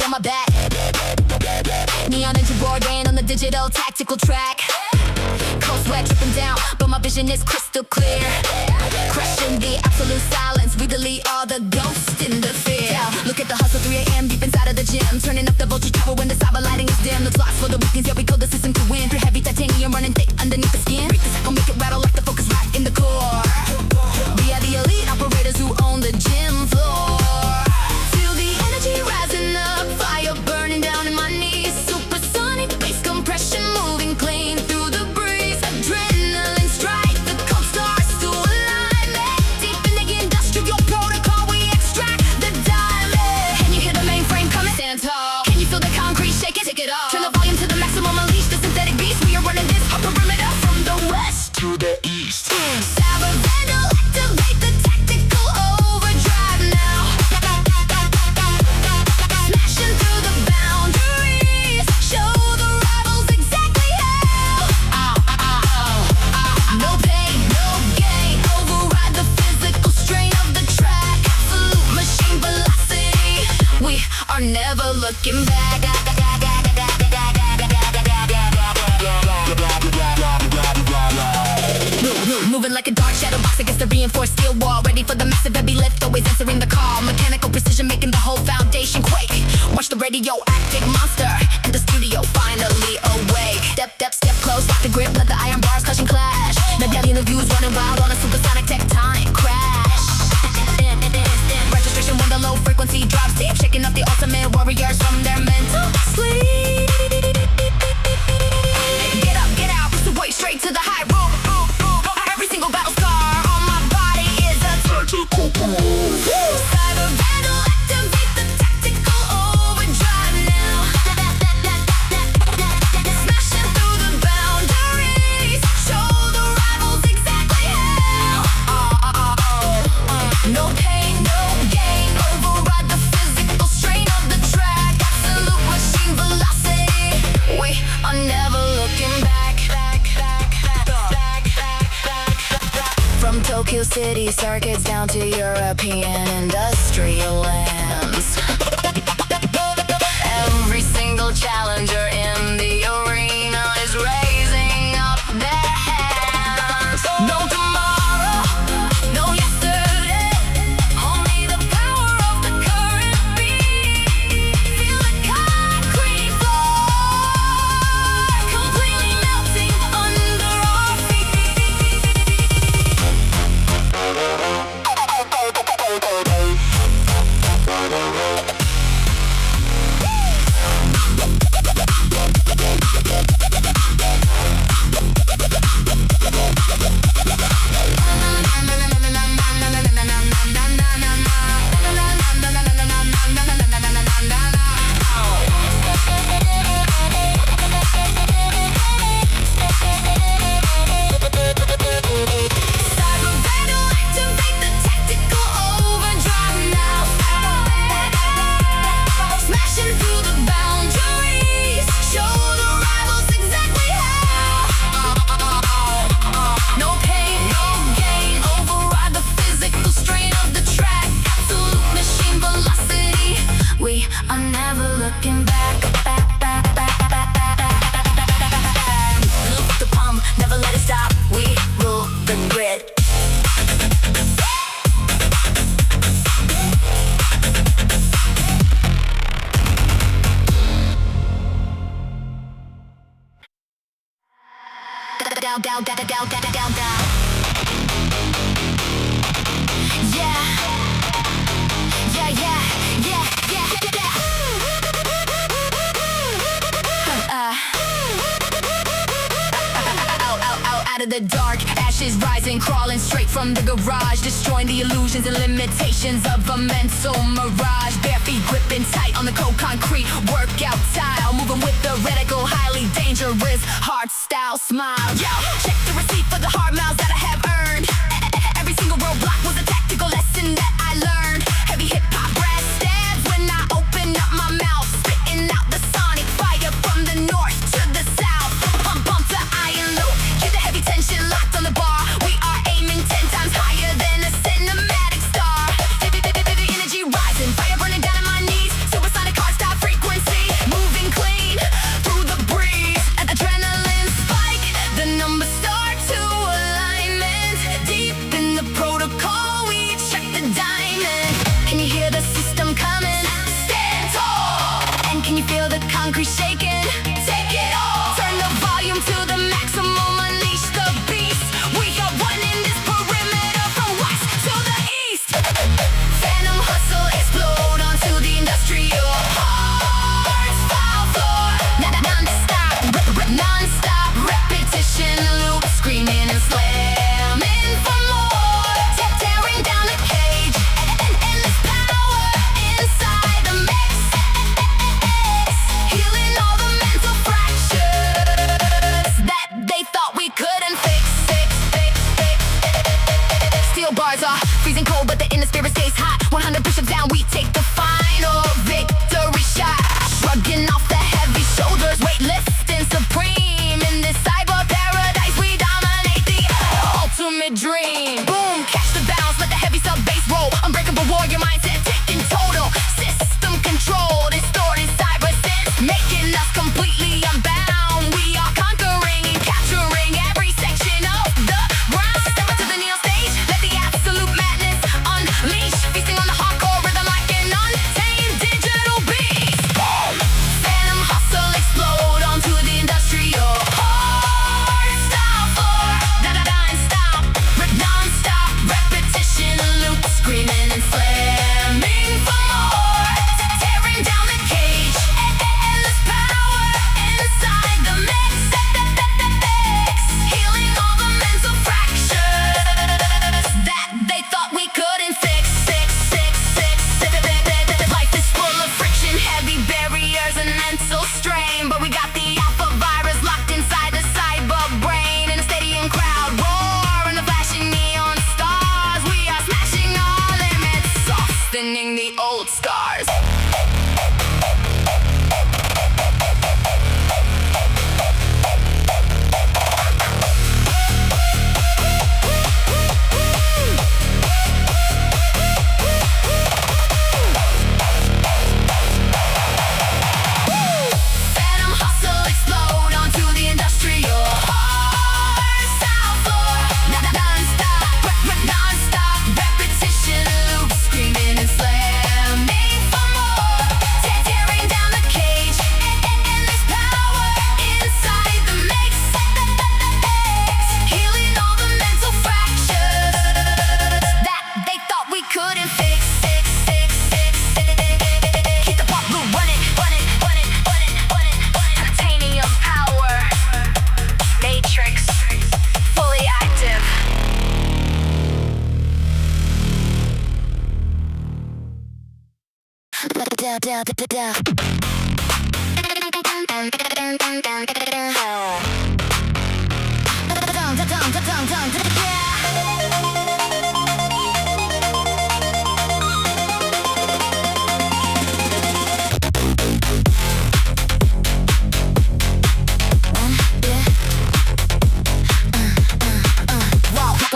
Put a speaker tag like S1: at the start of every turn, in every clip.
S1: On my back, neon engine roaring on the digital tactical track. Cold sweat dripping down, but my vision is crystal clear. Crushing the absolute silence, we delete all the ghosts in the fear. Look at the hustle, 3 a.m. deep inside of the gym, turning up the voltage power when the cyber lighting is dim. Looks lost for the weakness, yeah we code the system to win. Through heavy titanium running thick underneath the skin. Break the cycle, make it rattle like the focus right in the core. We are the elite operators who own the gym floor. Feel the energy rising up, fire burning down in my knees. Supersonic bass compression moving clean through the breeze. Adrenaline strike, the cold stars to alignment. Deep in the industrial protocol, we extract the diamond. Can you hear the mainframe coming? Stand tall. Can you feel the concrete shaking? Take it off. Turn the volume to the maximum, unleash the synthetic beast. We are running this perimeter from the west to the east. Cyber Vandal, activate the tactical overdrive now. Smashing through the boundaries, show the rivals exactly how. No pain, no gain, override the physical strain of the track. Absolute machine velocity, we are never looking back. Moving like a dark shadow box against the reinforced steel wall. Ready for the massive heavy lift, always answering the call. Mechanical precision making the whole foundation quake. Watch the radioactive monster and the studio finally awake. Step close, lock the grip, let the iron bars clash and clash. Medallion of views running wild on a supersonic tectonic crash. Registration when the low frequency drops deep, shaking up the ultimate warriors from their mental sleep. Get out, push the weight straight to the high road. Every single battle scar on my body is a tactical move. Cyber Vandal, activate the tactical overdrive now. Smashing through the boundaries, show the rivals exactly how. No pain, no gain, override the physical strain of the track. Absolute machine velocity, we are never looking back. From Tokyo City circuits down to European industrial lands. Every single challenger in the arena is raising up their hands. No tomorrow, no yesterday, only the power of the current beat. Feel the concrete floor completely melting under our feet. Down. Out of the dark, ashes rising, crawling straight from the garage, destroying the illusions and limitations of a mental mirage. Bare feet gripping tight on the cold concrete, workout tile, moving with the radical, highly dangerous, hard style smile. Yo, check the receipt for the hard miles that I have earned. Every single roadblock was a tactical lesson that I learned. Heavy hip hop, brass hustle explode onto the industrial hearts fall floor. Non-stop repetition loop, screaming and slamming for more. Tearing down the cage, endless power inside the mix. Healing all the mental fractures that they thought we couldn't fix. Steel bars are freezing cold, but the inner spirit stays hot. 100 push-ups down, we take the final victory shot. Shrugging off the heavy shoulders, weightlifting supreme. In this cyber paradise, we dominate the ultimate dream. Boom, catch the bounce, let the heavy sub bass roll. Unbreakable warrior mindset, taking total. System controlled, and stored in cyber sense, making us completely unbound. We are conquering and capturing every section of the ground. Step up to the neon stage, let the absolute madness unleash. Feasting on the hardcore rhythm like an untamed digital beast. Phantom hustle explode onto the industrial heart style floor. Non-stop repetition loop, screaming and slamming for more. Tearing down the cage, endless power inside the mix. Healing all the mental fractures that they thought we couldn't fix. Life is full of friction, heavy barriers and mental strain, but we got the alpha virus locked inside the cyber brain. In a stadium crowd roar and the flashing neon stars, we are smashing our limits, softening the old scars. Phantom hustle explode onto the industrial heart style floor. Non-stop repetition loop, screaming and slamming for more. Tearing down the cage, endless power inside the mix. Healing all the mental fractures that they thought we couldn't fix. Keep the pop loop running. Titanium power, matrix fully active.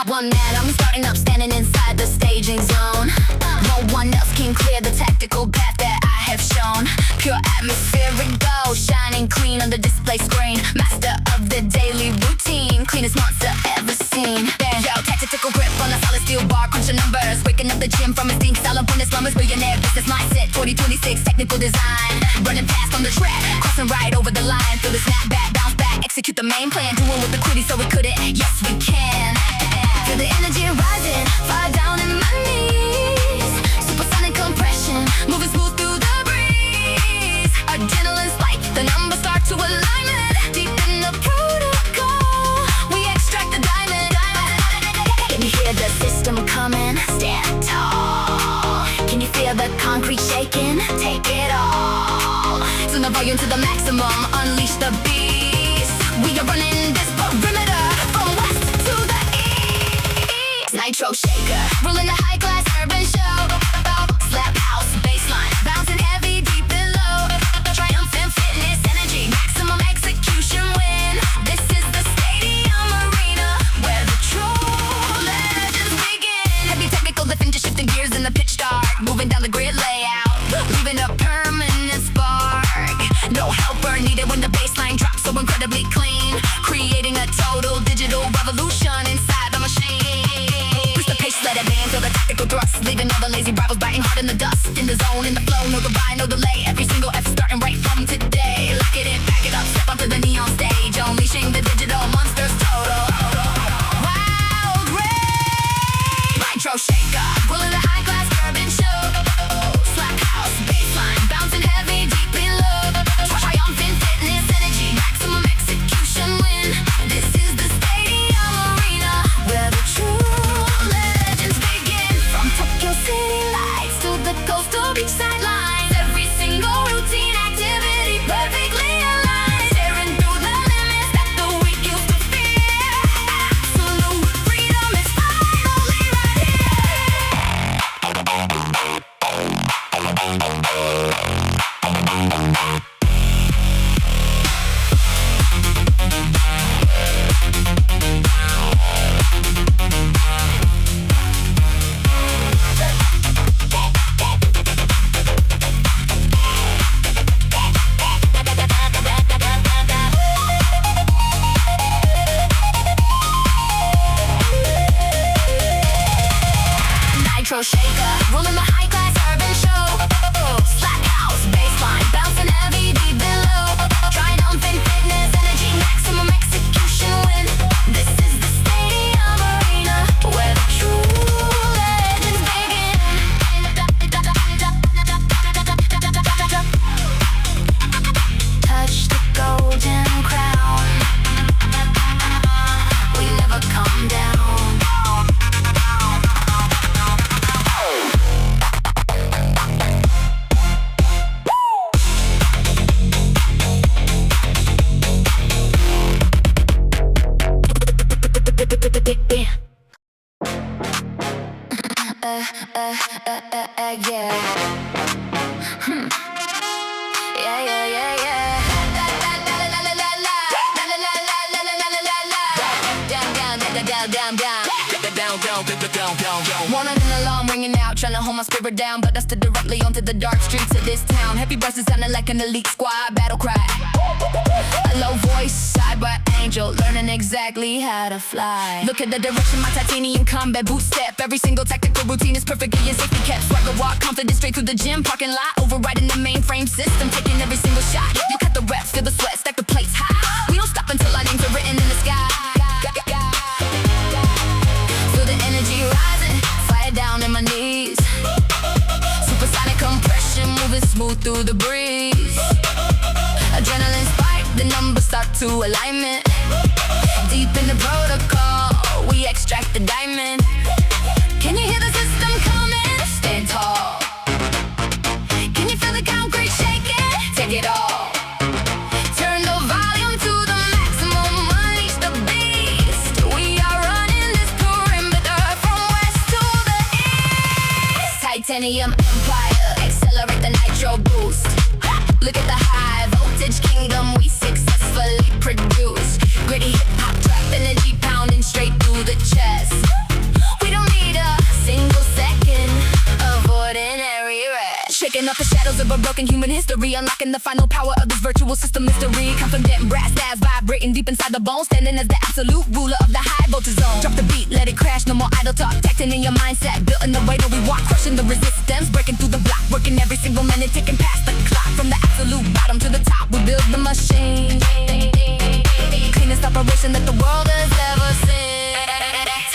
S1: One man, I'm starting up, standing inside the staging zone. No one else can clear the tactical path that I have shown. Pure atmospheric glow, shining clean on the display screen. Master of the daily routine, cleanest monster ever seen. Yo, tactical grip on a solid steel bar, crunching numbers. Waking up the gym from a stink salad, when it's slumbers. Billionaire business mindset, 2026 technical design. Running past on the track, crossing right over the line. Through the snapback, bounce back, execute the main plan. Doing with the quitty so we couldn't, yes we can. Feel the energy rising, far down in my knees. Supersonic compression, moving smooth through the breeze. Adrenaline spike, the numbers start to alignment. Deep in the protocol, we extract the diamond. Can you hear the system coming? Stand tall. Can you feel the concrete shaking? Take it all. Turn the volume to the maximum, unleash the beast. We are running this perimeter from west to the east. Nitro Shaker, ruling the high-class urban show. Slap house, baseline, bouncing heavy, deep and low. Triumphant fitness, energy, maximum execution win. This is the stadium arena where the true legends begin. Heavy technical lifting, just shifting gears in the pitch dark. Moving down the grid layout, leaving a permanent spark. No helper needed when the baseline drops so incredibly clean. Creating a total digital revolution inside the machine. Push the pace, let it bang, feel the tactical thrust. Leaving all the lazy rivals biting hard in the dust. In the zone, in the flow, no goodbye, no delay. Every single F starting right from today. Lock it in, back it up, step onto the neon stage. Unleashing the digital monsters total. Wild rage. Nitro Shaker, ruling the high-class urban show. goals to reach sidelines. Every single routine activity perfectly aligned. Staring through the limits that the weak used to fear. Absolute freedom is finally right here. Nitro Shaker, ruling the high-class urban show. Slap house, baseline, bouncing heavy deep below. Triumphant fitness, energy, maximum execution win. This is the stadium arena where the true legends begin. Touch the golden crown. We never come down. Yeah. Yeah, yeah, yeah, yeah. La la la la la la la la la la la la la la la. Down, down, down, down, down, down. Wanted an alarm ringing out, trying to hold my spirit down, but I stood directly onto the dark streets of this town. Heavy voices sounding like an elite squad battle cry. A low voice, cyber angel, learning exactly how to fly. Look at the direction my titanium combat boot step. Every single tactical routine is perfectly and safety kept. Swagger walk, confident straight through the gym parking lot, overriding the mainframe system, taking every single shot. You cut the reps, feel the sweat, stack the plates high. We don't stop until our names are written in the sky. Feel the energy rising, fire down in my knees. Supersonic compression, moving smooth through the breeze. Adrenaline spike, the numbers start to alignment. Deep in the protocol, we extract the diamond. Can you hear the system coming? Stand tall. Can you feel the concrete shaking? Take it all. Turn the volume to the maximum, unleash the beast. We are running this perimeter from west to the east. Titanium empire, accelerate the nitro boost. Look at the high voltage kingdom we successfully produced. Gritty hip-hop trap, energy pounding straight through the chest. We don't need a single second of ordinary rest. Shaking up the shadows of a broken human history, unlocking the final power of this virtual system mystery. Confident brass stabs vibrating deep inside the bones, standing as the absolute ruler of the high voltage zone. Drop the beat, let it crash, no more idle talk. Tacting in your mindset, built in the way that we walk, crushing the resistance, breaking through the block, working every single minute, taking past the clock. From the absolute bottom to the top, we build the machine. Cleanest operation that the world has ever seen.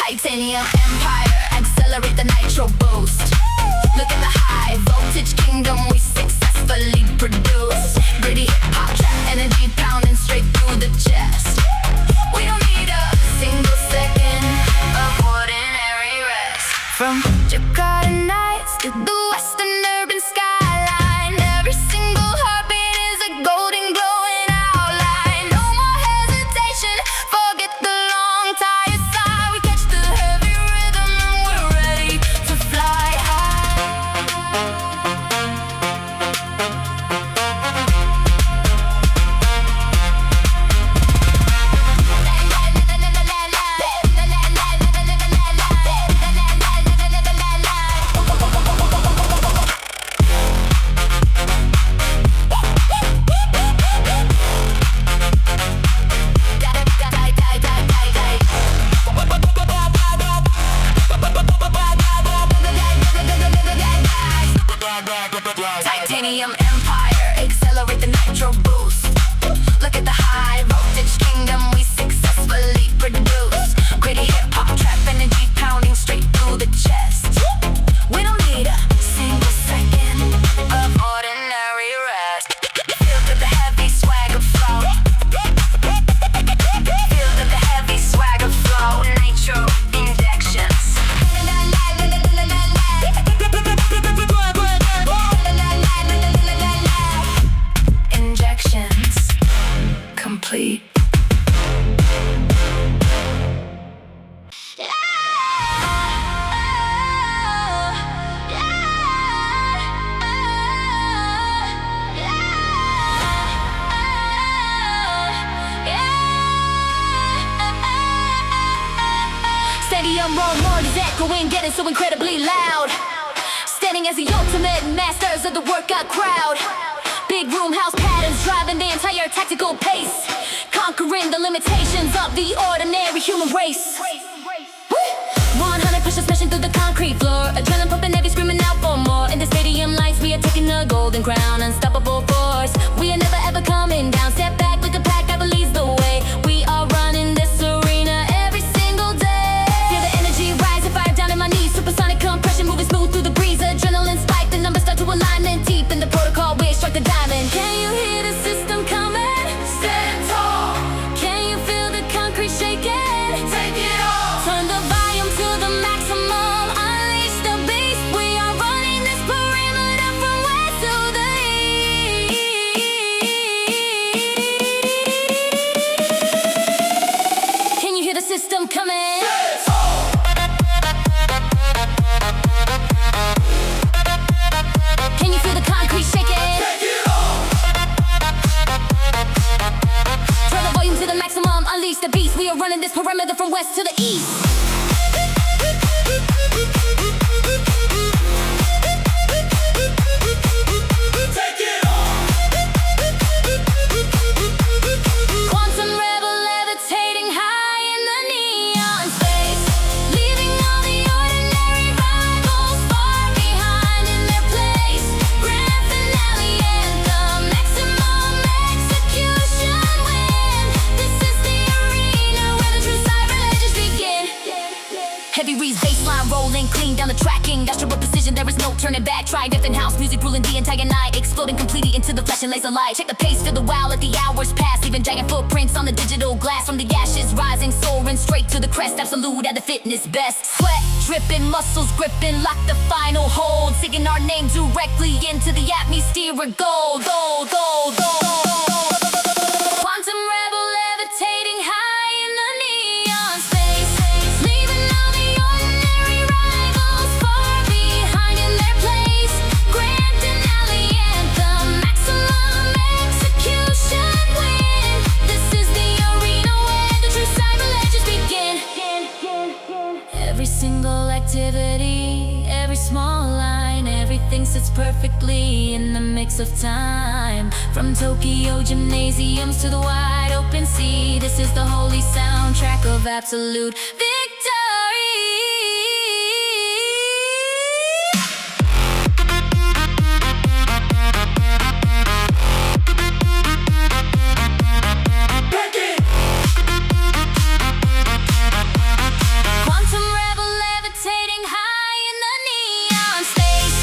S1: Titanium empire, accelerate the nitro boost. Look at the high voltage kingdom we successfully produced. Gritty hip-hop trap, energy pounding straight through the chest. We don't need a single second of ordinary rest. From Jakarta nights to the western urban skyline, every single heartbeat is a golden glowing outline. No more hesitation, forget the long tired sigh. We catch the heavy rhythm and we're ready to fly high. Titanium empire, accelerate the nitro boost. Look at the high voltage kingdom we successfully produced. Gritty hip-hop trap, energy pounding straight through the chest. We don't need a single second of ordinary rest. Feel the heavy swagger flow. Feel the heavy swagger flow. Nitro injections. echoing, getting so incredibly loud. Standing as the ultimate masters of the workout crowd. Big room house patterns driving the entire tactical pace, conquering the limitations of the ordinary human race. 100 pushes smashing through the concrete floor, adrenaline pumping heavy, screaming out for more. In the stadium lights, we are taking a golden crown, unstoppable force. We are never ever coming down. Step back with the pack, I believe the way. We are running this arena every single day. Feel the energy rising, fire down in my knees. Supersonic compression, moving smooth through the breeze. Adrenaline spike, the numbers start to align. And deep in the protocol, we strike the diamond. Can you hear the system coming? Stand tall. Can you feel the concrete shaking? Take it all. Turn the volume to the maximum. Unleash the beast. We are running this perimeter from west to the east. Can you hear the system coming? Stand tall. Can you feel the concrete shaking? Take it all. Turn the volume to the maximum. Unleash the beast. We are running this perimeter from west to the east. Take it all. Quantum rebel levitating high in the neon space, leaving all the ordinary rivals far behind in their place. Grand finale anthem, maximum execution win. This is the arena where the true cyber legends begin. Heavy reeds, baseline rolling clean down the tracking. Astral precision, there is no turning back. Triumphant house music ruling the entire night, exploding completely into the flash and laser light. Check the pace, feel the wow, let the hours pass, leaving giant footprints on the digital glass. From the ashes rising, soaring straight to the crest. Absolute at the fitness best. Sweat dripping, muscles gripping, lock the final hold, singing our name directly into the atmosphere of gold. Gold, gold, gold. Quantum rebel levitating high in the neon space, leaving all the ordinary rivals far behind in their place. Grand finale anthem, maximum execution win. This is the arena where the true cyber legends begin. Every single activity, every small line, everything sits perfectly in the mix of time. From Tokyo gymnasiums to the wide open sea, this is the holy soundtrack of absolute victory. Quantum rebel levitating high in the neon space,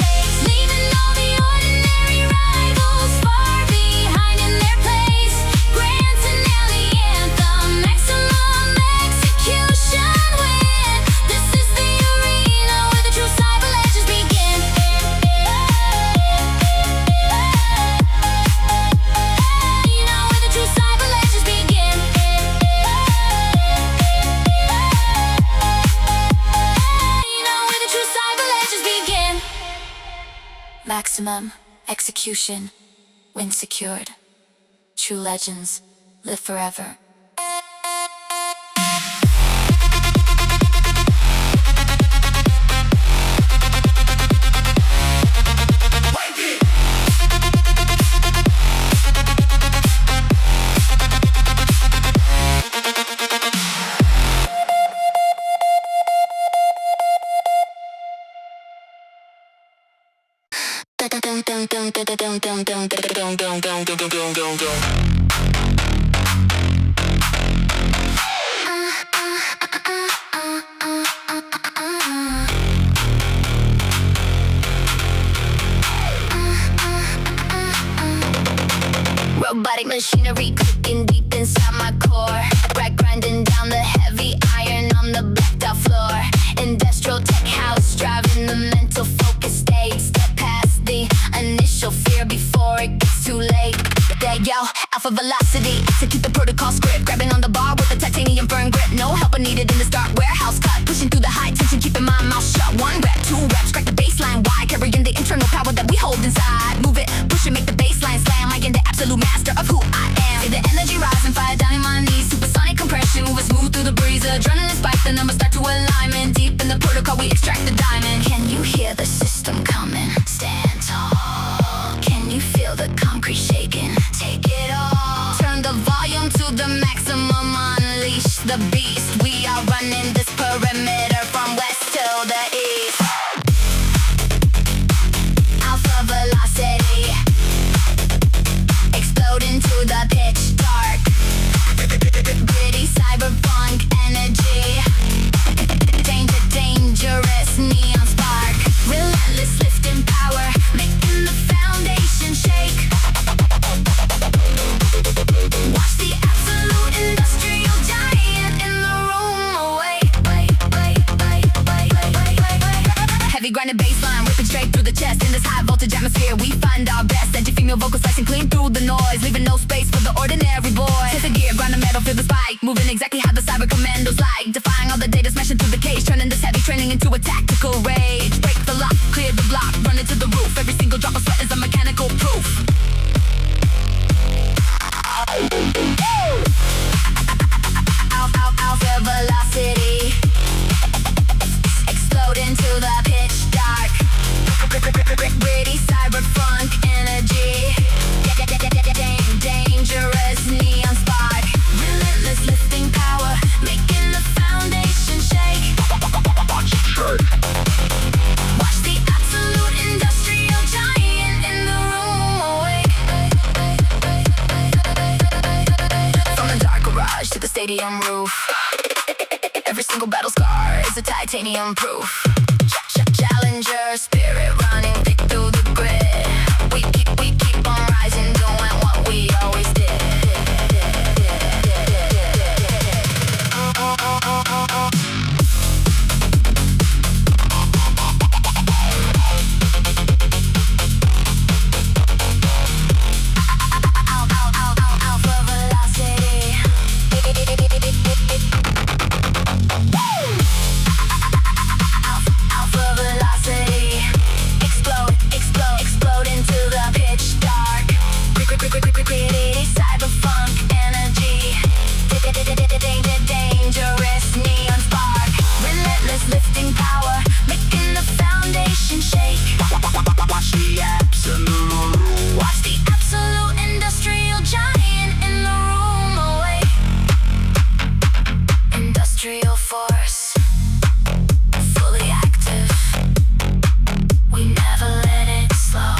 S1: leaving all the ordinary rivals far behind in their place. Grand finale anthem, maximum execution win. This is the arena where the true cyber legends begin. You know where the true cyber legends begin. You know where the true cyber legends begin. Maximum execution, win secured. True legends live forever. Robotic machinery cooking deep inside my core. Right grinding down the heavy iron on the blacked out floor. Industrial tech house driving the mental focus state. Step past the initial fear before it gets too late. There yo, alpha velocity, execute the protocol script. Grabbing on the bar with a titanium firm grip. No help needed in the start warehouse cut. Pushing through the high tension, keeping my mouth shut. One rep, two reps, crack the baseline wide. Carrying the internal power that we hold inside. Move it, push it, make the baseline slam. I am the absolute master of who I am. Feel the energy rising, fire down in my knees. Supersonic compression, moving smooth through the breeze. Adrenaline spike, the numbers start to alignment. Deep in the protocol, we voltage atmosphere. We find our best. Edgy female vocal slicing clean through the noise, leaving no space for the ordinary boy. Hit the gear, grind the metal, feel the spike, moving exactly how the cyber commandos like, defying all the data, smashing through the cage, turning this heavy training into a tactical rage. Break the lock, clear the block, run it to the roof. Every single drop of sweat is a mechanical proof. Alpha velocity, explode into the pitch dark. Gritty cyberpunk energy, dangerous neon spark. Relentless lifting power, making the foundation shake. Watch the absolute industrial giant in the room awake. From the dark garage to the stadium roof, every single battle scar is a titanium proof. Challenger spirit running thick through the grid. We keep on rising, doing what we always did. Alpha velocity. Alpha velocity. Explode into the pitch dark. Gritty cyberpunk energy. Dangerous neon spark. Relentless lifting power, making the foundation shake. Watch the absolute industrial giant in the room awake. Industrial force, fully active. We never let it slow.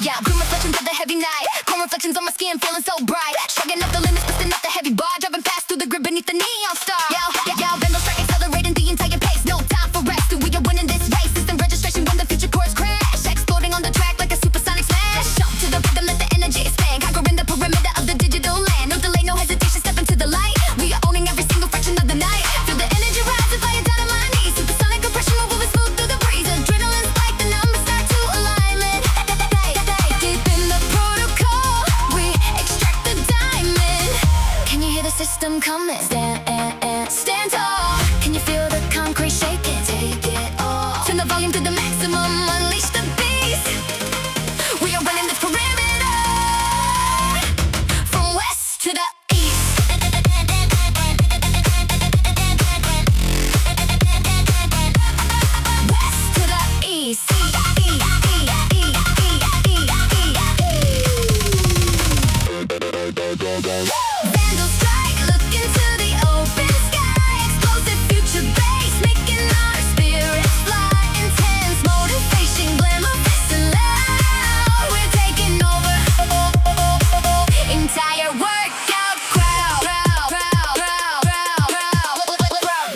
S1: Yeah, green reflections of the heavy night, chrome reflections on my skin, feeling so bright. Shrugging up the limits, twisting up the heavy bar, driving past through the grid beneath the neon star. Yo, Vandal Strike, accelerating the entire pace, no time for rest. We are winning this race, instant registration when the future chords crash. Exploding on the track like a supersonic smash. Jump to the rhythm, let the energy expand, conquering the perimeter of the digital land. No delay, no hesitation, step into the light. We are owning every single fraction of the night. Feel the energy rise and fire down on my knees. Supersonic compression, we're moving smooth through the breeze. Adrenaline spike, the numbers start to alignment. Deep in the protocol, we extract the diamond. Can you hear the system coming? Stand tall. Can you feel the concrete shaking? Take it all. Turn the volume to the maximum, unleash the beast. We are running this perimeter, from west to the east. West to the east. Vandal Strike, look into the open sky. Explosive future base, making our spirits fly. Intense motivation, glamorous and loud. We're taking over entire workout crowd.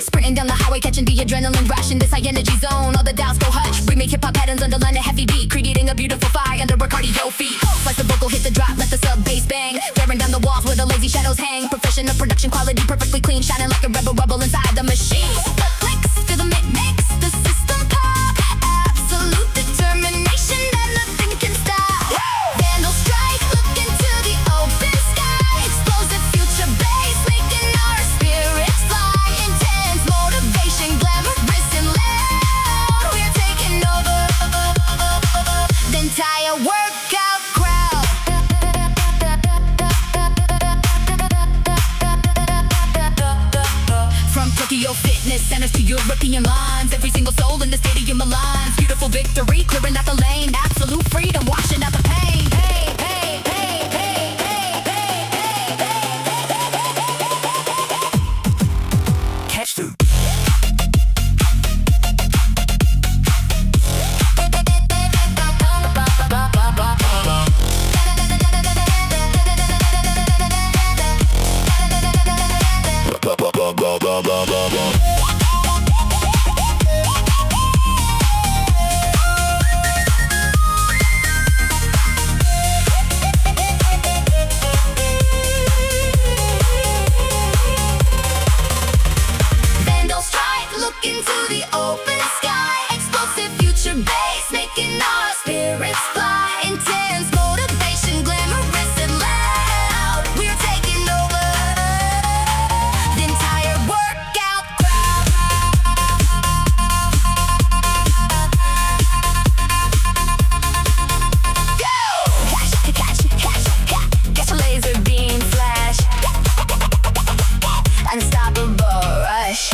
S1: Sprinting down the highway, catching the adrenaline rush in this high energy zone. All the doubts go hush. Bring me hip hop patterns, underline a heavy beat, creating a beautiful fire under our cardio feet. Slice the vocal, hit the drop, let the sub bass bang. Tearing down the walls where the lazy shadows hang. Professional production quality, perfectly clean, shining like a rebel rubble inside the machine. The clicks, feel the mix, the system pop. Absolute determination that nothing can stop. Vandal Strike, look into the open sky. Explosive future base, making our spirits fly. Intense motivation, glamorous and loud. We're taking over the entire workout crowd. From Tokyo fitness centers to European lines, every single soul in the stadium aligns. Beautiful victory, clearing out the lane. Absolute freedom, washing out the pain. Hey, hey, hey, hey, hey, hey, hey, hey. Catch the bass, making our spirits fly. Intense motivation, glamorous and loud. We're taking over the entire workout crowd. Go! Catch a laser beam flash. Unstoppable rush.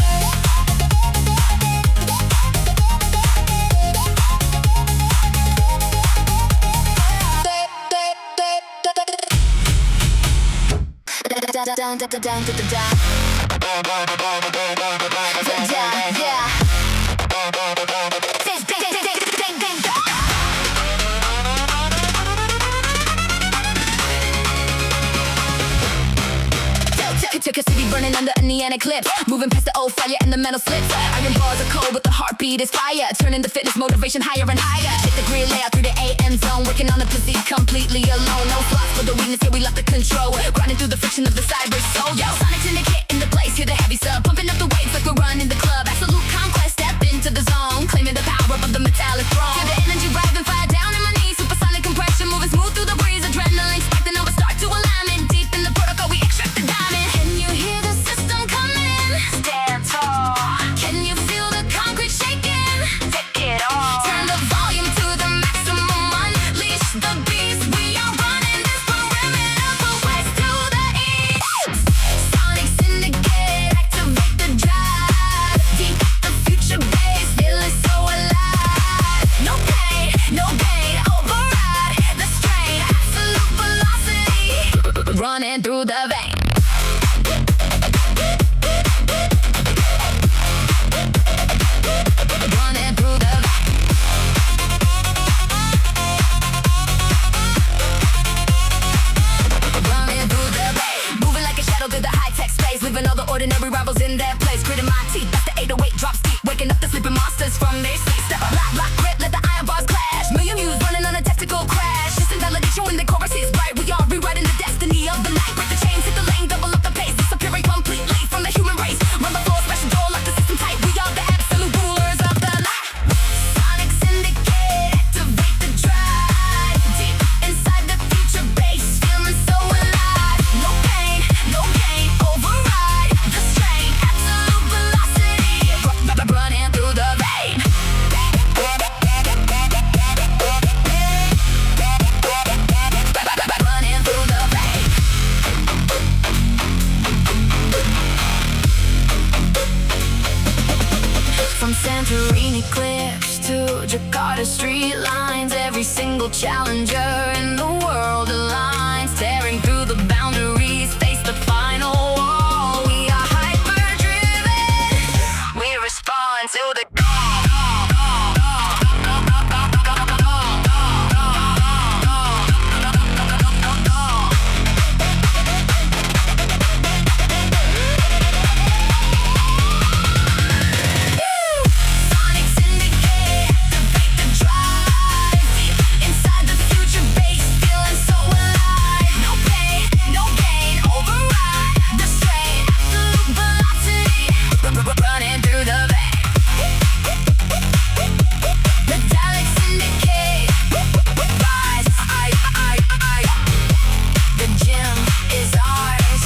S1: Took a city burning under a neon eclipse, moving past the old fire and the metal slips. Iron bars are cold, but the heartbeat is fire, turning the fitness motivation higher and higher. Hit the grid layout through the AM zone, working on the physique completely alone. No slots for the weakness, here we lock the control, grinding through the friction of the cyber soul. Yo, Sonic Syndicate in the place, hear the heavy sub, pumping up the waves like we're running the club. Absolute conquest, step into the zone, claiming the power of the metallic throne. Feel the energy rising, fire down in my knees, supersonic compression, moving smooth through the breeze. Adrenaline spiked and over start to alignment, deep in the protocol we extract the diamond. Can you hear the system coming? Stand tall. Can you feel the concrete shaking? Take it all. Turn the volume to the maximum, unleash the beast. We are running this perimeter from west to the east. Sonic Syndicate, activate the drive. Deep the future base, feeling so alive. No pain, no gain, override the strain. Absolute velocity, running through the vein. Running through the Running through the vein. Moving like a shadow through the high-tech space, leaving all the ordinary rivals in their place. Gritting my teeth, that's the 808 drop steep, waking up the sleeping monsters from their sleep. Step lock, lock, grip, let the iron bars clash. Million views running on a tactical crash. Distant validation when the chorus is bright. We are rewriting the destiny of the night. Break the chains, hit the lane, double up the pace, disappearing completely from the human race. Run the floor, smash the door, lock the system tight. We are the absolute rulers of the night. Sonic Syndicate, activate the drive. Deep inside the future base, feeling so alive. No pain, no gain, override the strain. Absolute velocity, running through the vein. Running through the vein. From Santorini cliffs to Jakarta street lines, every single challenger in the world aligns. Tearing through the boundaries, face the final wall. We are hyper-driven, we respond to the Sonic Syndicate, activate the drive. Deep inside the future base, feeling so alive. No pain, no gain, override the strain. Absolute velocity, running through the vein. Metallic Syndicate, rise, the gym is ours.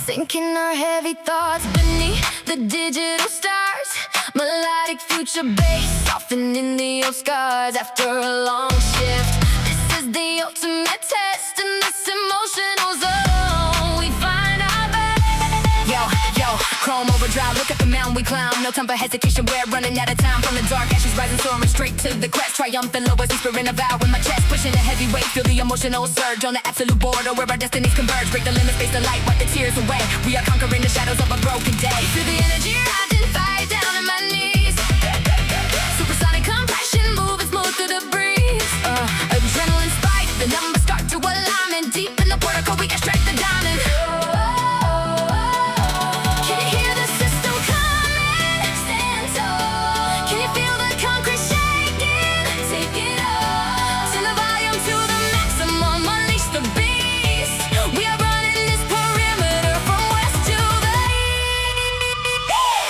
S1: Sinking our heavy thoughts beneath the digital stars. Melodic future bass, softening the old scars after a long shift. This is the ultimate test in this emotional zone. We find our best. Yo, Chrome overdrive, look at the mountain we climb. No time for hesitation, we're running out of time. From the dark ashes rising, soaring straight to the crest. Triumphant, lowest whisper in a vow in my chest. Pushing a heavy weight, feel the emotional surge. On the absolute border where our destinies converge. Break the limits, face the light, wipe the tears away. We are conquering the shadows of a broken day. Feel the energy rising, fire down on my knees. Supersonic compression, moving smooth through the breeze. Adrenaline spike, the numbers start to align. And deep in the portico, we extract the diamond. Can you hear the system coming? Stand tall. Can you feel the concrete shaking? Take it all. Turn the volume to the maximum, unleash the beast. We are running this perimeter from west to the east.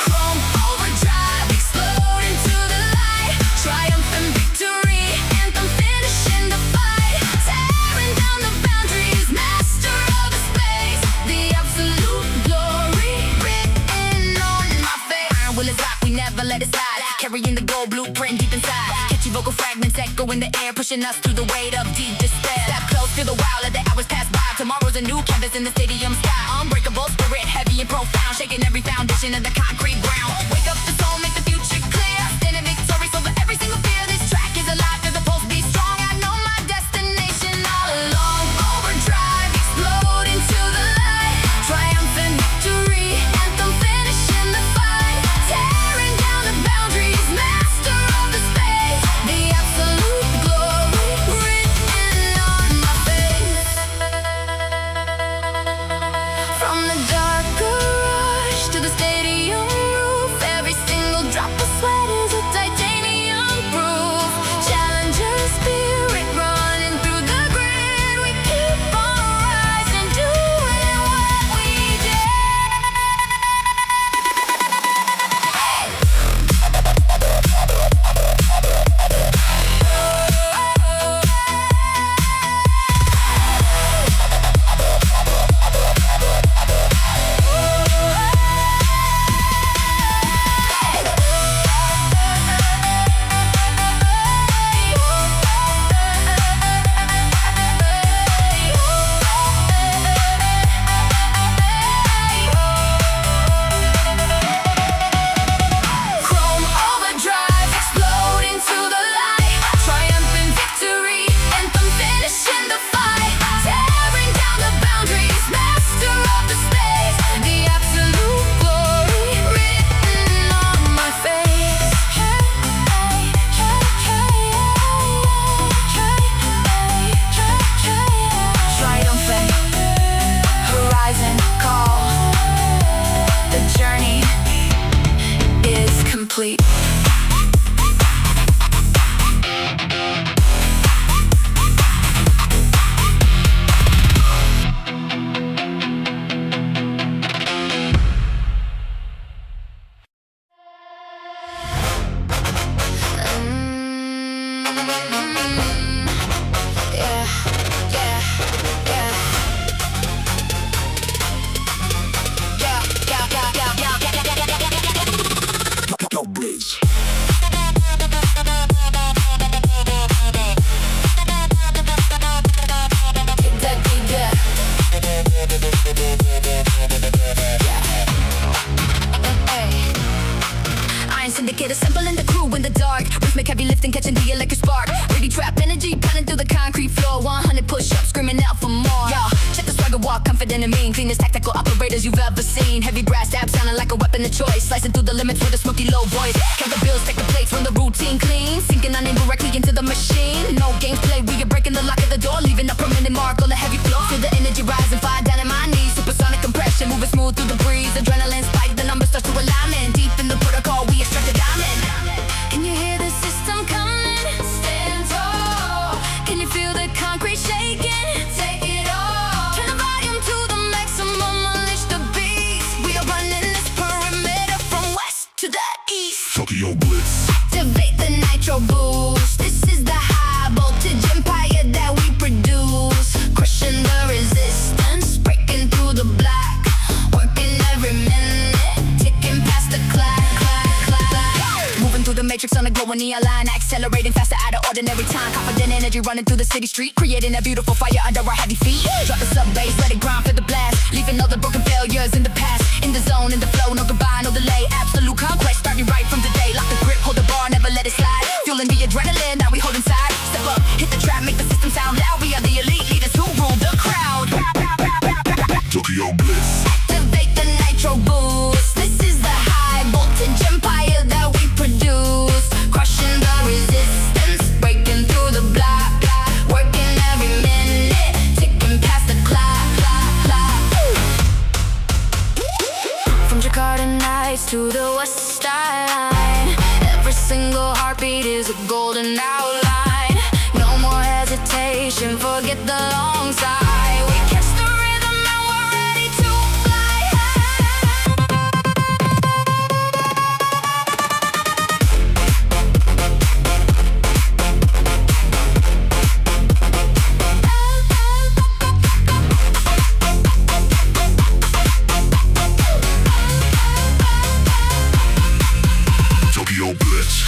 S1: Chrome overdrive, explode into the light. Triumphant victory, anthem finishing the fight. Tearing down the boundaries, master of the space. The absolute glory written on my face. Iron will is locked, we never let it slide. Carrying the gold blueprint deep inside. Catchy vocal fragments echo in the air, pushing us through the weight of deep despair. Step close, feel the wow, let the hours pass by. Tomorrow's a new canvas in the stadium sky. Unbreakable spirit, heavy and profound, shaking every foundation of the concrete ground. Wake up the soul, make the future clear. Standing victorious over every single fear. This track is alive, feel the pulse be strong. I know my destination all along. Overdrive, explode into the light. Triumphant victory, anthem finishing the fight. Tearing down the boundaries, master of the space. The absolute glory written on my face. From the dark garage to the stadium roof, every single drop of sweat is a titanium proof. Challenger spirit running through the grid. We keep on rising, doing what we did. Chrome overdrive, explode into the light. Triumphant victory, anthem finishing the fight. Tearing down the boundaries, master of the space. The absolute glory written on my face. Triumphant, horizon call. The journey is complete.
S2: Go Blitz.
S1: Syndicate, assembling the crew in the dark. Rhythmic heavy lifting, catching the electric spark. Ready trap energy, pounding through the concrete floor. 100 push-ups, screaming out for more. Yo, check the swagger walk, confident and mean. Cleanest tactical operators you've ever seen. Heavy brass stab sounding like a weapon of choice. Slicing through the limits with a smoky low voice. Count the bills, take the plates when the routine clean. Sinking on in directly into the machine. No games played, we are breaking the lock of the door. Leaving a permanent mark on the heavy floor. Feel the energy rising, fire down in my knees. Supersonic compression, moving smooth through the breeze. Adrenaline spike, the numbers start to align. Deep in the protocol, we extract the diamond. Can you hear the system coming? Stand tall. Can you feel the concrete shaking? Take it all. Turn the volume to the maximum, unleash the beast. We are running this perimeter from west to the east.
S2: Tokyo Blitz.
S1: Activate the nitro boost. This is the high voltage empire that we produce. Crushing the resistance, breaking through the black. Working every minute, ticking past the clock. Moving through the matrix on a glowing neon line. Accelerating faster out of ordinary time. Confident energy running through the city street. Creating a beautiful fire under our heavy feet. Drop the sub bass, let it grind for the blast. Leaving all the broken failures in the past. In the zone, in the flow, no goodbye.
S2: Tokyo Blitz.
S1: Activate the nitro boost. This is the high voltage empire that we produce. Crushing the resistance, breaking through the block. Working every minute, ticking past the clock. From Jakarta nights to the West Line, every single heartbeat is a golden outline. No more hesitation, forget the long side. We catch the rhythm and we're ready to fly
S2: Tokyo Blitz.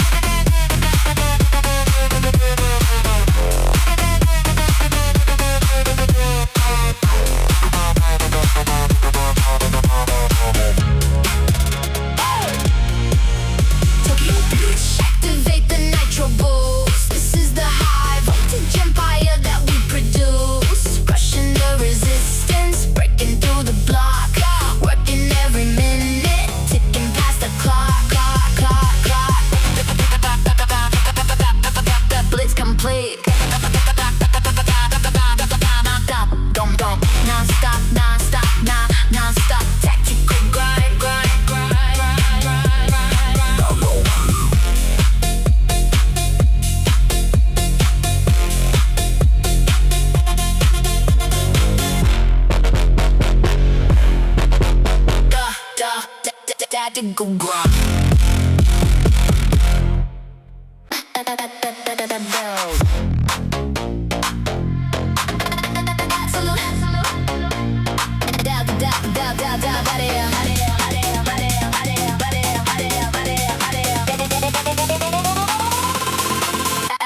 S1: Tokyo Blitz. Activate the nitro boost. This is the high voltage empire that we produce. Crushing the resistance, breaking through the block. Working every minute, ticking past the clock. Blitz complete. Non-stop, non-stop, non-stop. Tactical grind. Tactical grind.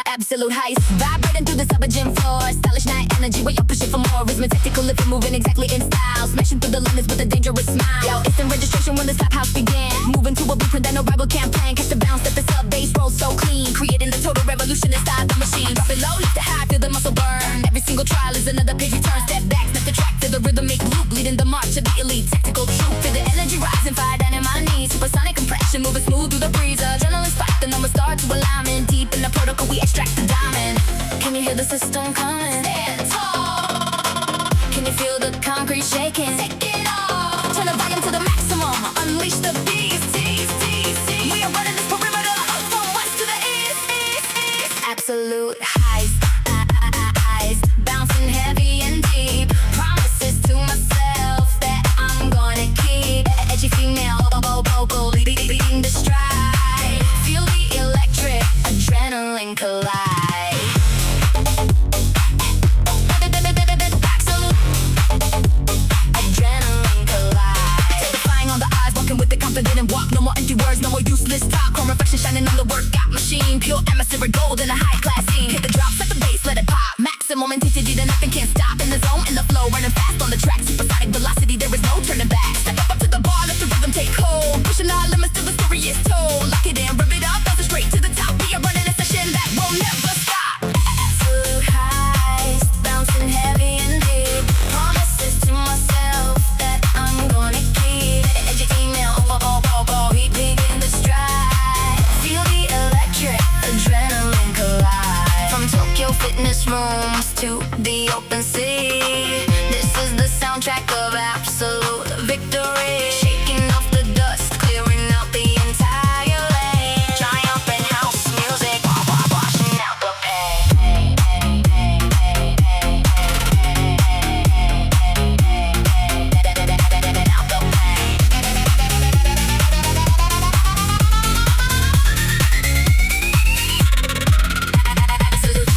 S1: Absolute heist, vibrating through the summer gym floor. Stylish night energy, where you're pushing for more. Rhythm tactical, if you're moving exactly in style. Smashing through the limits with a dangerous smile. Yo, instant registration when the slap house began. Moving to a blueprint that no rival can plan. Catch the bounce that the sub bass rolls so clean. Creating the total revolution inside the machine. Drop it low, lift it high, feel the muscle burn. Every single trial is another page you turn. Step back, snap the track, feel the rhythm make loop. Leading the march of the elite, tactical troop. Feel the energy rising, fire down in my knees. Supersonic compression, moving smooth through the breeze. Adrenaline spike, the numbers start to alignment. Deep in the protocol, we extract the diamond. Can you hear the system coming? Stand tall. Can you feel the concrete shaking? Take it off. Turn the volume to the maximum. Unleash the beast. We are running this perimeter from west to the east. Absolute heist. Bouncing heavy and deep. Promises to myself that I'm gonna keep. Edgy female, vocal, leading the stride. Feel the electric adrenaline collide. No more empty words, no more useless talk. Chrome reflection shining on the workout machine. Pure atmospheric gold in a high class scene. Hit the drop, set the bass, let it pop. Maximum intensity, then nothing can stop. In the zone, in the flow, running fast on the track. Supersonic velocity, there is no turning back. Step up to the bar, let the rhythm take hold. Pushing our limits till the story is told. Lock it in, rip it up, bounce it straight to the top. We are running a session that will never stop. Absolute heist, bouncing heavy and deep. Promises to myself that I'm gonna keep. Edgy female, in the stride. Feel the electric adrenaline collide. From Tokyo fitness rooms to the open sea. This is the soundtrack of absolute victory. Shaking off the dust, clearing out the entire lane. Triumphant house music, washing out the pain. Out the pain. Absolute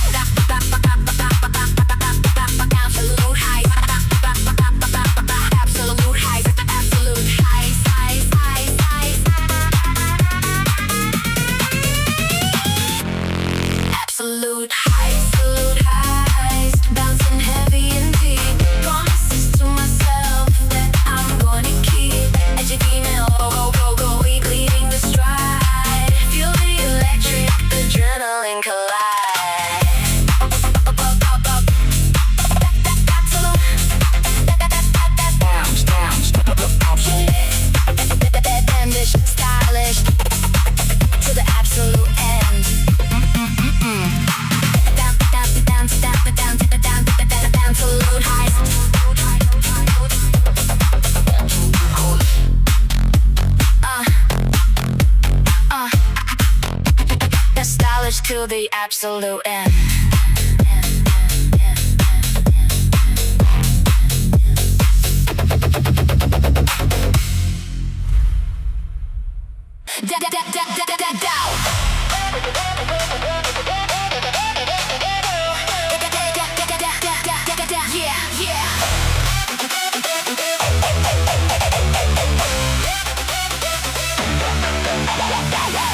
S1: to the absolute end.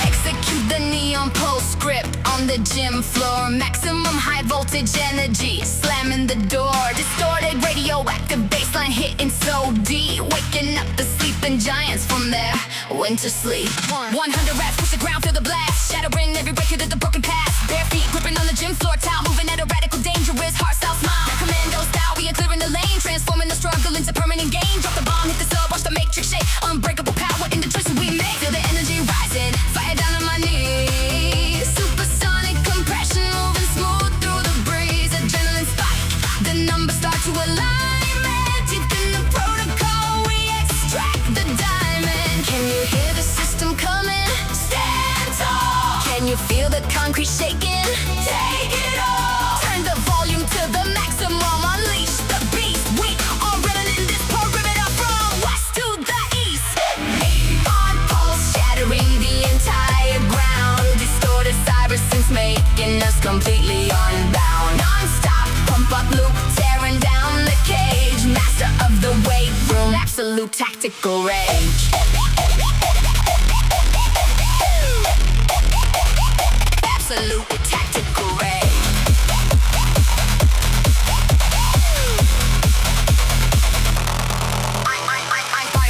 S1: Execute the neon postscript on the gym floor. Maximum high voltage energy, slamming the door. Distorted radioactive bassline hitting so deep, waking up the sleeping giants from their winter sleep. 100 reps, push the ground, feel the blast, shattering every record of the broken past. Bare feet gripping on the gym floor tile, moving at a radical, dangerous hardstyle smile. Commando style, we are clearing the lane, transforming the struggle into permanent gain. Drop the bomb, hit the sub, watch the matrix shake. Unbreakable power in the choices we make. Feel the energy rising, fire down on my knees. Supersonic compression, moving smooth through the breeze. Adrenaline spike, the numbers start to align. Deep in the protocol, we extract the diamond. Can you hear the system coming? Stand tall. Can you feel the concrete shaking? Take it all. Turn the volume to the maximum. Unleash the beast. We are running this perimeter from west to the east. On pulse, shattering the entire ground. Distorted cyber sense making us completely unbound. Non-stop pump up loop, tearing down the cage. Master of the weight room, absolute tactical rage. Absolute tactical rage.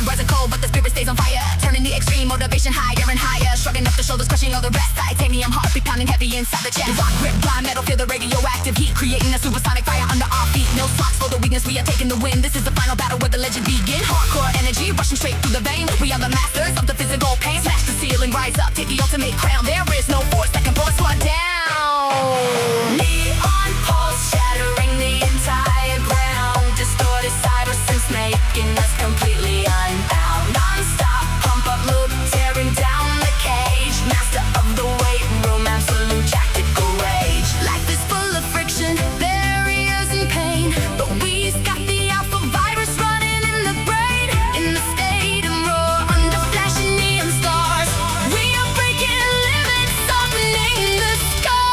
S1: I'm rising cold, but the spirit stays on fire. Turning the extreme motivation higher and higher. Shrugging up the shoulders, crushing all the rest. Titanium heartbeat pounding heavy inside the chest. Rock, grip, blind metal, feel the radioactive heat. Creating a supersonic fire under our feet. No slots for the weakness, we are taking the win. This is the final battle where the legend begins. Hardcore energy rushing straight through the vein. We are the masters of the physical pain. Smash the ceiling, rise up, take the ultimate crown. There is no force that can pull us one down. Neon pulse, shattering the entire ground. Distorted cyber sense making us completely unbound. Non-stop pump up loop, tearing down the cage. Master of the weight room, absolute tactical rage. Life is full of friction, barriers and pain, but we've got the alpha virus running in the brain. In the stadium roar, under flashing neon stars, we are breaking limits, softening the sky.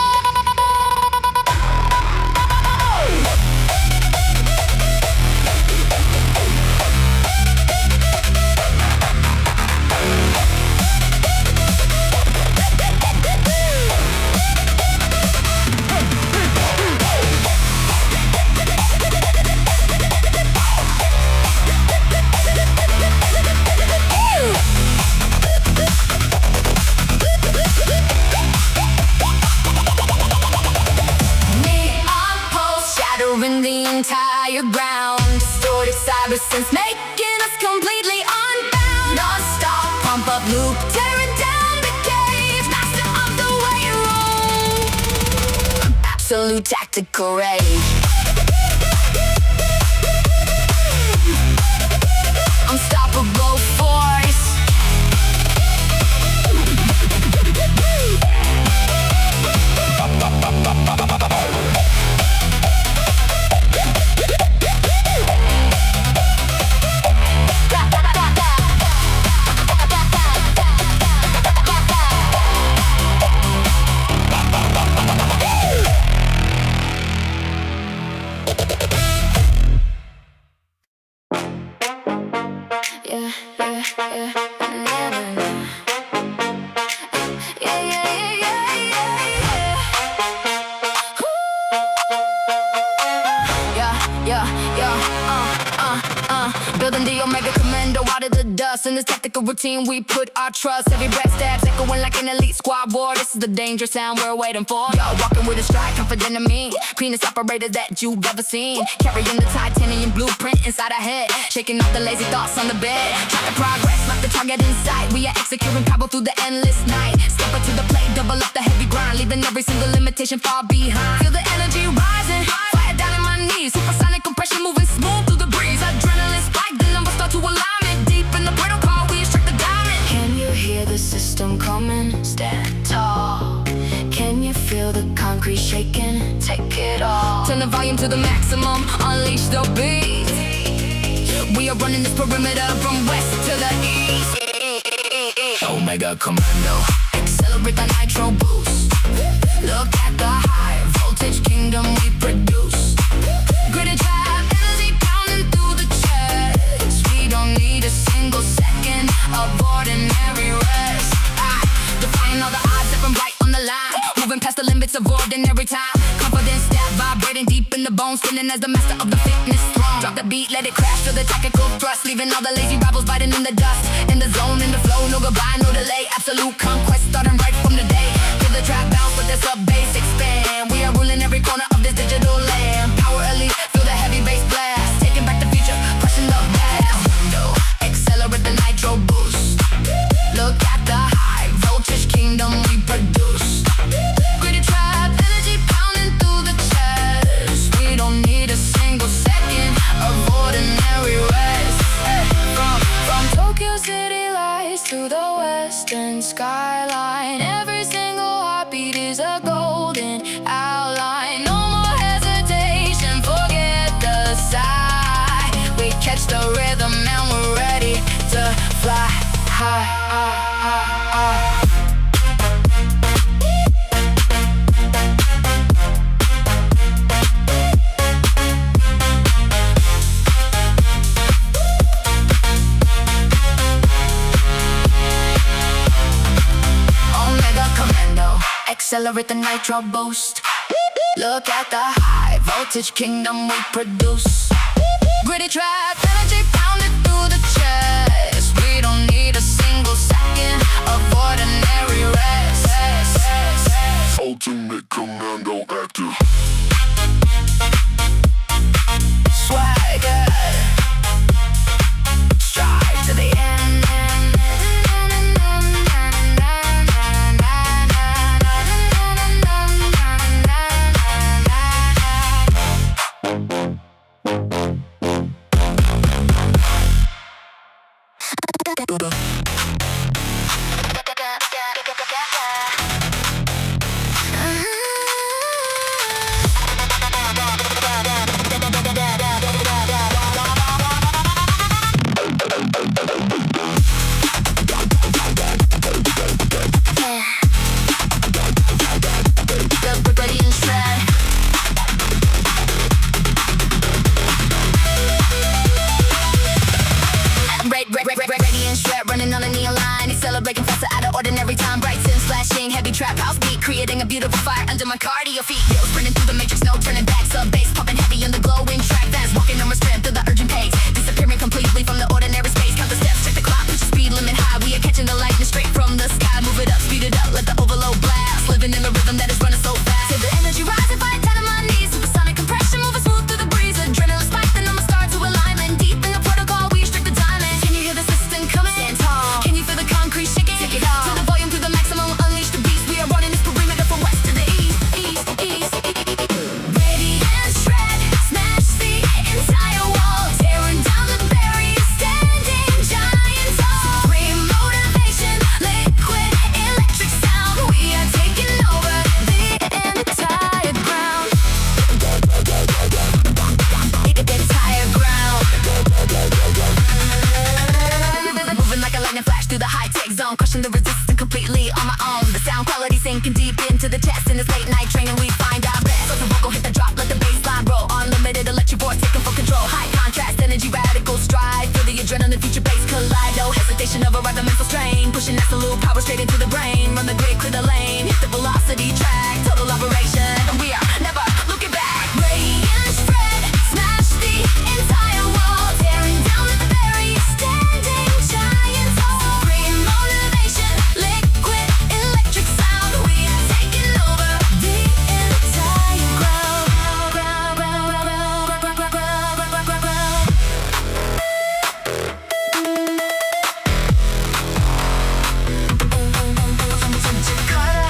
S1: Neon pulse, shattering the entire ground. Distorted cyber sense making us completely unbound. Non-stop pump up loop, tearing down the cage. Master of the weight room, absolute tactical rage. Unstoppable force. Yeah, yeah, yeah. Building the Omega Commando out of the dust. In this tactical routine we put our trust. Every breath stabs echoing like an elite squad war. This is the dangerous sound we're waiting for. Yo, walking with a stride, confident in me. Cleanest operators that you've ever seen. Carrying the titanium blueprint inside our head. Shaking off the lazy thoughts on the bed. Trying to progress, not the target in sight. We are executing power through the endless night. Step up to the plate, double up the heavy grind. Leaving every single limitation far behind. Feel the energy rising, fire down in my knees. Supersonic compression moving smooth through the breeze. Adrenaline spike, the numbers start to alignment. Deep in the protocol, we extract the diamond. Can you hear the system coming? Stand tall. Can you feel volume to the maximum, unleash the beat. We are running this perimeter from west to the east. Omega Commando, accelerate the nitro boost. Look at the high voltage kingdom we produce. Gritty drive, energy pounding through the chest. We don't need a single second of ordinary rest. Defying all the odds, stepping right on the line, moving past the limits of ordinary time. Confidence that vibrating deep in the bones, spinning as the master of the fitness throne. Drop the beat, let it crash to the tactical thrust, leaving all the lazy rivals biting in the dust. In the zone, in the flow, no goodbye, no delay. Absolute conquest starting right from the day. Feel the trap bounce with the sub bass expand. We are ruling every corner of this digital land. Power elite, feel the heavy bass blast, taking back the future, crushing the past. Accelerate the nitro boost. Look at the high voltage kingdom we produce. Gritty trap, energy pounding through the chest. We don't need a single second of ordinary rest. From Tokyo city lights to the western skyline, every single heartbeat is a golden outline. No more hesitation, forget the sigh. We catch the rhythm and we're ready to fly high. Accelerate the nitro boost. Look at the high voltage kingdom we produce. Gritty trap, energy pounding through the chest. We don't need a single second of ordinary rest.
S2: Ultimate Commando active.
S1: Swagger, stride to the end. Celebrating faster out of ordinary time. Brights and splashing, heavy trap house beat, creating a beautiful fire under my cardio feet. Yo, sprinting through the matrix, no turning back. Sub bass pumping heavy on the glowing track. Fast walking on my strength through the urgent pace, disappearing completely from the ordinary space. Count the steps, check the clock, push the speed limit high. We are catching the lightning straight from the sky. Move it up, speed it up, let the overload blast. Living in the rhythm that is running so fast. Feel the energy rise if I down on my knees. Supersonic compression, moving smooth through the breeze. Adrenaline spike, then I'ma start to alignment. Deep in the protocol, we restrict the diamond. Can you hear the system coming? Stand tall. Can you feel the concrete shaking? Take it all. Turn the volume to the maximum, unleash the beast. We are running this perimeter from west to the east. Ready and shred, smash the entire wall, tearing down the barriers, standing giant tall. Supreme motivation, liquid electric sound. We are taking over the entire ground. Entire ground. Moving like a lightning flash through the high-tech zone, crushing the resistance completely on my own. The sound quality sinking deep into the chest. In this late night training we find our best. So the vocal hit the drop, let the bass line roll. Unlimited electric board taking full control. High contrast, energy, radical stride. Feel the adrenaline, future bass collide. No hesitation, override the mental strain. Pushing absolute power straight into the brain. Run the grid, clear the lane. Hit the velocity track, total operation. We are never looking back. Radiant spread, smash the entire wall, tearing down the barriers, standing giant tall. Supreme motivation, liquid electric sound. We are taking over the entire ground. Cut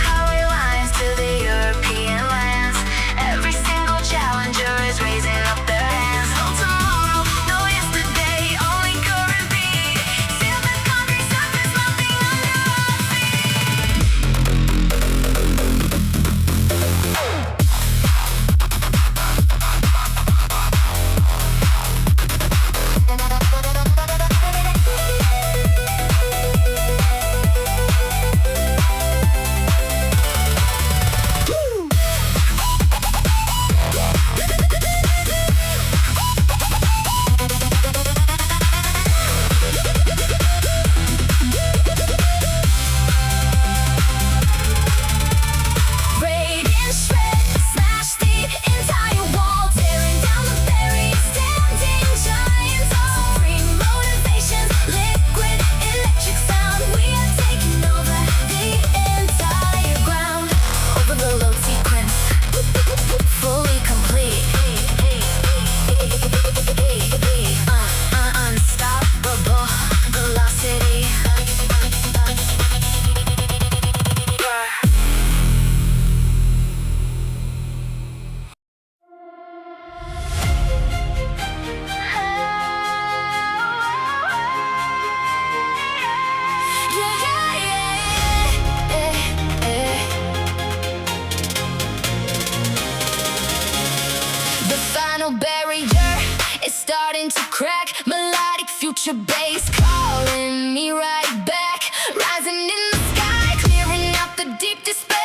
S1: starting to crack. Melodic future bass calling me right back. Rising in the sky, clearing out the deep despair.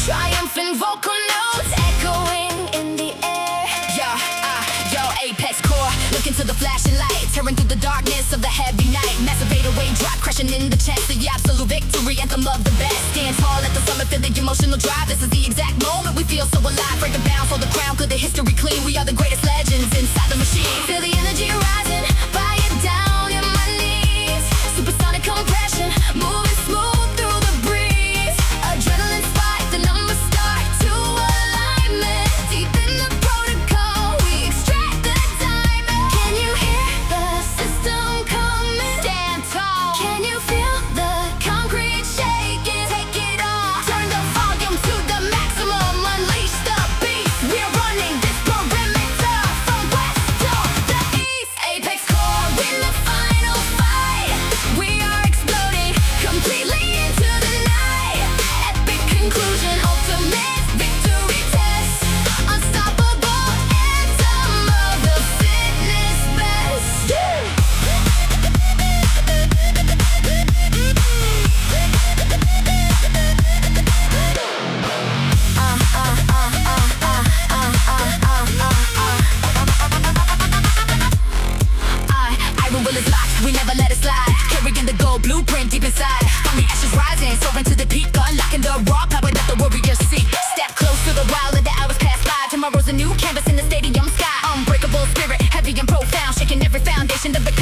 S1: Triumphant vocal notes echoing in the air. Yo, apex core, looking to the flashing light, tearing through the darkness of the heavy night. Massive 808 drop, crashing in the chest. The absolute victory, anthem of the best. Stand tall at the summit, feel the emotional drive. This is the exact moment we feel so alive. Break the bounds, hold the crown, clear the history clean. We are the greatest legends inside the machine. Feel the energy rising, buy it down in my knees. Supersonic compression, moving smooth through the breeze. Adrenaline spike, the numbers start to alignment. Deep in the protocol, we extract the diamond. Can you hear the system coming? Stand tall. Can you feel the concrete shaking? Take it on. Turn the volume to the maximum. Unleash the beast. We're running this perimeter from west to the east. Apex core in the final fight. We are exploding completely into the night. Epic conclusion, ultimate victory test. Unstoppable anthem of the fitness best. Iron will is locked, we never let it slide. Carrying the gold blueprint deep inside. From the ashes rising, soaring to the peak. Unlocking the raw power that the warriors seek. Step close to the wild, let the hours pass by. Tomorrow's a new canvas in the stadium sky. Unbreakable spirit, heavy and profound. Shaking every foundation of the